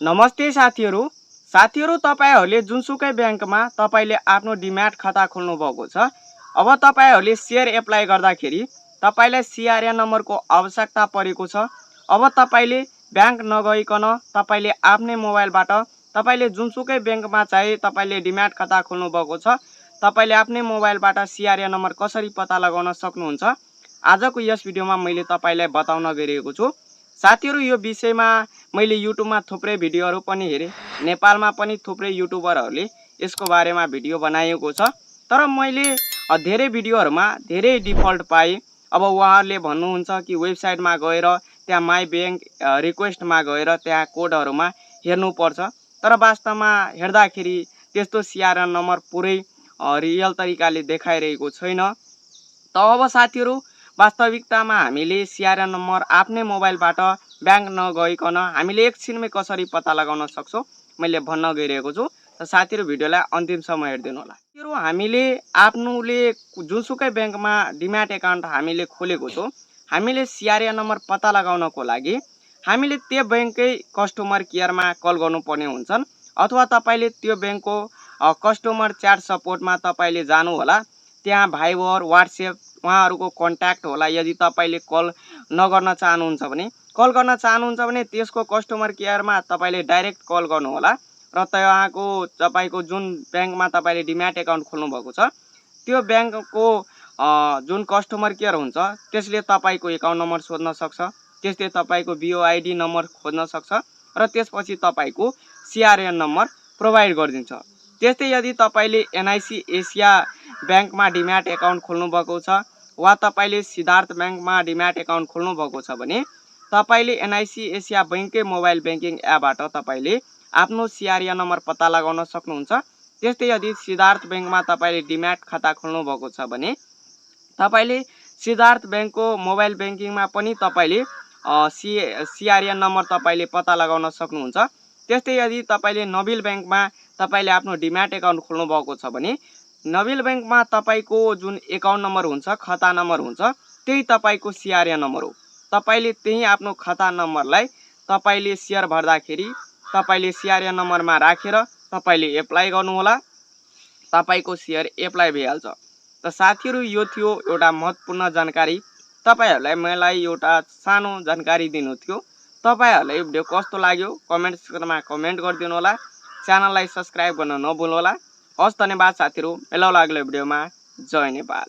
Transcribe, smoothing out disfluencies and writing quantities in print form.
नमस्ते साथीहरू तपाईहरुले जुनसुकै ब्याङ्कमा तपाईले आफ्नो डिम्याट खाता खोल्नु भएको छ। अब तपाईहरुले शेयर एप्लाई गर्दाखेरि तपाईलाई सीआरएन नम्बरको आवश्यकता परेको छ। अब तपाईले ब्याङ्क नगइकन तपाईले आफ्नै मोबाइलबाट तपाईले जुनसुकै ब्याङ्कमा चाहिँ तपाईले डिम्याट खाता खोल्नु भएको छ। तपाईले आफ्नै मोबाइलबाट सीआरएन नम्बर कसरी पत्ता लगाउन सक्नुहुन्छ आजको यस भिडियोमा मैले तपाईलाई बताउन गइरहेको छु। साथीहरु यो विषयमा मैले युट्युबमा थुप्रै भिडियोहरु पनि हेरे, नेपालमा पनि थुप्रै युट्युबरहरुले यसको बारेमा भिडियो बनाएको छ। तर मैले धेरै भिडियोहरुमा धेरै डिफल्ट पाए। अब उहाँहरुले भन्नुहुन्छ कि वेबसाइटमा गएर त्यहाँ माई बैंक रिक्वेस्टमा गएर त्यहाँ कोडहरुमा हेर्नु पर्छ। तर वास्तवमा हेर्दाखेरि त्यस्तो सीआरएन नम्बर पुरै रियल तरिकाले देखाइरहेको छैन। त अब साथीहरु वास्तविकतामा हामीले सीआरएन नम्बर आफ्नै मोबाइलबाट ब्याङ्क नगइकन हामीले एकछिनमै कसरी पत्ता लगाउन सक्छौं मैले भन्न गइरहेको छु। त साथीहरु भिडियोलाई अन्तिमसम्म हेर्दिनु होला। साथीहरु हामीले आफ्नुले जुनसुकै ब्याङ्कमा डिम्याट एकाउन्ट हामीले खोलेको छौं, हामीले सीआरएन नम्बर पत्ता लगाउनको लागि हामीले त्यो ब्याङ्ककै कस्टमर केयरमा कल गर्नुपर्ने हुन्छन् अथवा तपाईले त्यो ब्याङ्कको कस्टमर च्याट सपोर्टमा तपाईले जानु होला। त्यहाँ भाइबर व्हाट्सएप उहाँहरुको कन्ट्याक्ट होला। यदि तपाईले कल नगर्न चाहनुहुन्छ भने कल गर्न चाहनुहुन्छ भने त्यसको कस्टमर केयरमा तपाईले डाइरेक्ट कल गर्नु होला र तपाईको जुन ब्याङ्कमा तपाईले डिम्याट एकाउन्ट खोल्नु भएको छ त्यो ब्याङ्कको जुन कस्टमर केयर हुन्छ त्यसले तपाईको एकाउन्ट नम्बर सोध्न सक्छ, त्यसले तपाईको बीओआईडी नम्बर खोज्न सक्छ र त्यसपछि तपाईको सीआरएन नम्बर प्रोवाइड गरिदिन्छ। त्यस्तै यदि तपाईले एनआईसी एसिया ब्याङ्कमा डिम्याट एकाउन्ट खोल्नु भएको छ वा तपाईले सिद्धार्थ ब्याङ्कमा डिम्याट एकाउन्ट खोल्नु भएको छ भने तपाईले एनआईसी एसिया बैंककै मोबाइल बैंकिङ एपबाट तपाईले आफ्नो सीआरएन नम्बर पत्ता लगाउन सक्नुहुन्छ। त्यस्तै यदि सिद्धार्थ बैंकमा तपाईले डिम्याट खाता खोल्नु भएको छ भने तपाईले सिद्धार्थ बैंकको मोबाइल बैंकिङमा पनि तपाईले सीआरएन नम्बर तपाईले पत्ता लगाउन सक्नुहुन्छ। त्यस्तै यदि तपाईले नबिल बैंकमा तपाईले आफ्नो डिम्याट एकाउन्ट खोल्नु भएको छ भने नबिल बैंकमा तपाईको जुन एकाउन्ट नम्बर हुन्छ, खाता नम्बर हुन्छ, त्यही तपाईको सीआरएन नम्बर हो। तपाईले त्यही आफ्नो खाता नम्बरलाई तपाईले शेयर भर्दाखेरि तपाईले सीआरएन नम्बरमा राखेर तपाईले एप्लाई गर्नु होला, तपाईको शेयर एप्लाई भइहाल्छ। त साथीहरु यो थियो एउटा महत्त्वपूर्ण जानकारी। तपाईहरुलाई मलाई एउटा सानो जानकारी दिनु थियो। तपाईहरुलाई यो भिडियो कस्तो लाग्यो कमेन्ट सेक्सनमा कमेन्ट गरिदिनु होला। च्यानललाई सब्स्क्राइब गर्न नभुल्नु होला। हस् धन्यवाद साथीहरु। मिलाउला अग्लो भिडियोमा। जय नेपाल।